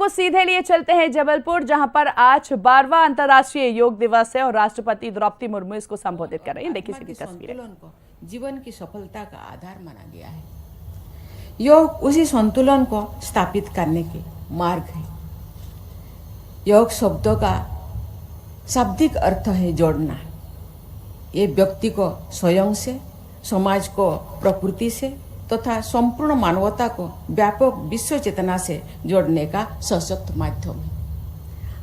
आपको सीधे लिए चलते हैं जबलपुर, जहां पर आज 12वां अंतर्राष्ट्रीय योग दिवस है और राष्ट्रपति द्रौपदी मुर्मू इसको संबोधित कर रही हैं। देखिए सीधी तस्वीरें। संतुलन को जीवन की सफलता का आधार माना गया है। योग उसी संतुलन को स्थापित करने के मार्ग है। योग शब्दों का शाब्दिक अर्थ है जोड़ना। ये व्यक्ति को स्वयं से, समाज को प्रकृति से तथा संपूर्ण मानवता को व्यापक विश्व चेतना से जोड़ने का सशक्त माध्यम है।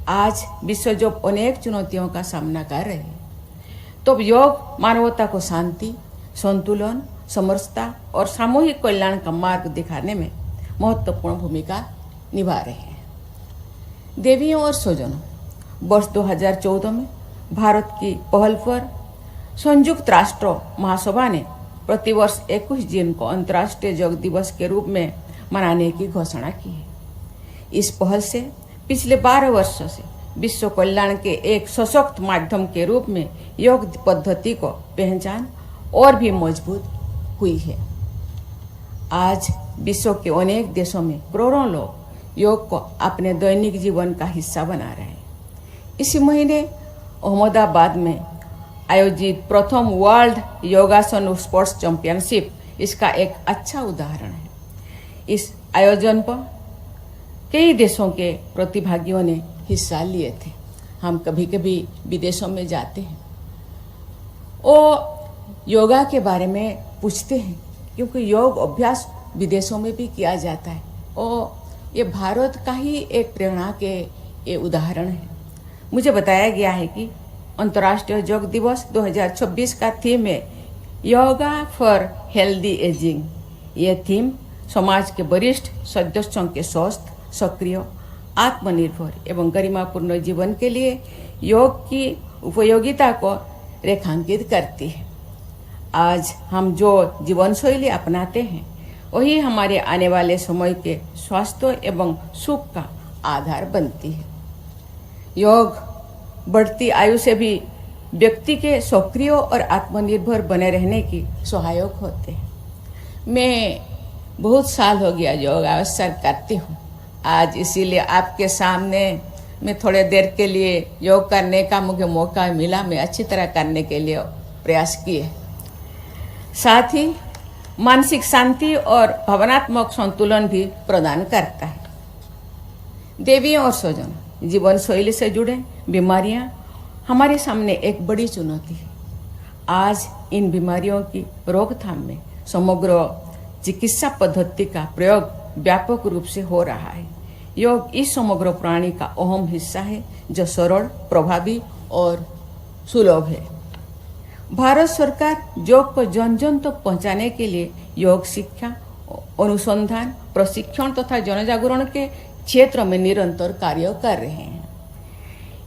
आज विश्व जो अनेक चुनौतियों का सामना कर रहे हैं, तो योग मानवता को शांति, संतुलन, समरसता और सामूहिक कल्याण का मार्ग दिखाने में महत्वपूर्ण भूमिका निभा रहे हैं। देवियों और स्वजनों, वर्ष 2014 में भारत की पहल पर संयुक्त राष्ट्र महासभा ने प्रतिवर्ष 21 जून को अंतर्राष्ट्रीय योग दिवस के रूप में मनाने की घोषणा की है। इस पहल से पिछले 12 वर्षों से विश्व कल्याण के एक सशक्त माध्यम के रूप में योग पद्धति को पहचान और भी मजबूत हुई है। आज विश्व के अनेक देशों में करोड़ों लोग योग को अपने दैनिक जीवन का हिस्सा बना रहे हैं। इसी महीने अहमदाबाद में आयोजित प्रथम वर्ल्ड योगासन स्पोर्ट्स चैंपियनशिप इसका एक अच्छा उदाहरण है। इस आयोजन पर कई देशों के प्रतिभागियों ने हिस्सा लिए थे। हम कभी कभी विदेशों में जाते हैं, वो योगा के बारे में पूछते हैं, क्योंकि योग अभ्यास विदेशों में भी किया जाता है और ये भारत का ही एक प्रेरणा के ये उदाहरण है। मुझे बताया गया है कि अंतर्राष्ट्रीय योग दिवस 2026 का थीम है योगा फॉर हेल्दी एजिंग। ये थीम समाज के वरिष्ठ सदस्यों के स्वस्थ, सक्रिय, आत्मनिर्भर एवं गरिमापूर्ण जीवन के लिए योग की उपयोगिता को रेखांकित करती है। आज हम जो जीवन शैली अपनाते हैं, वही हमारे आने वाले समय के स्वास्थ्य एवं सुख का आधार बनती है। योग बढ़ती आयु से भी व्यक्ति के सक्रिय और आत्मनिर्भर बने रहने की सहायक होते हैं। मैं बहुत साल हो गया योग अवसर करती हूँ। आज इसीलिए आपके सामने मैं थोड़े देर के लिए योग करने का मुझे मौका मिला। मैं अच्छी तरह करने के लिए प्रयास किए। साथ ही मानसिक शांति और भावनात्मक संतुलन भी प्रदान करता है। देवियों और स्वजन, जीवन शैली से जुड़े बीमारियां हमारे सामने एक बड़ी चुनौती है। आज इन बीमारियों की रोकथाम में समग्र चिकित्सा पद्धति का प्रयोग व्यापक रूप से हो रहा है। योग इस समग्र प्रणाली का अहम हिस्सा है, जो सरल, प्रभावी और सुलभ है। भारत सरकार योग को जन जन तक पहुंचाने के लिए योग शिक्षा, अनुसंधान, प्रशिक्षण तथा जनजागरण के क्षेत्र में निरंतर कार्य कर रहे हैं।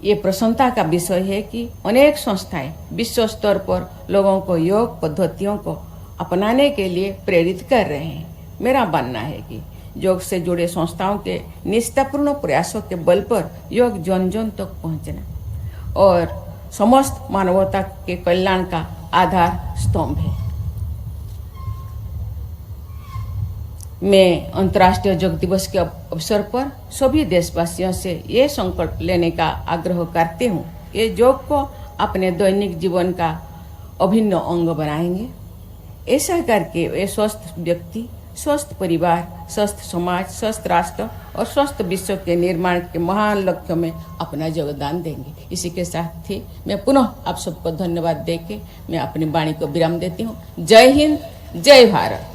ये प्रसन्नता का विषय है कि अनेक संस्थाएं विश्व स्तर पर लोगों को योग पद्धतियों को अपनाने के लिए प्रेरित कर रहे हैं। मेरा मानना है कि योग से जुड़े संस्थाओं के निष्ठापूर्ण प्रयासों के बल पर योग जन जन तक पहुंचना और समस्त मानवता के कल्याण का आधार स्तंभ है। मैं अंतर्राष्ट्रीय योग दिवस के अवसर पर सभी देशवासियों से ये संकल्प लेने का आग्रह करती हूँ, ये योग को अपने दैनिक जीवन का अभिन्न अंग बनाएंगे। ऐसा करके वे स्वस्थ व्यक्ति, स्वस्थ परिवार, स्वस्थ समाज, स्वस्थ राष्ट्र और स्वस्थ विश्व के निर्माण के महान लक्ष्य में अपना योगदान देंगे। इसी के साथ ही मैं पुनः आप सबको धन्यवाद देके मैं अपनी वाणी को विराम देती हूँ। जय हिंद, जय भारत।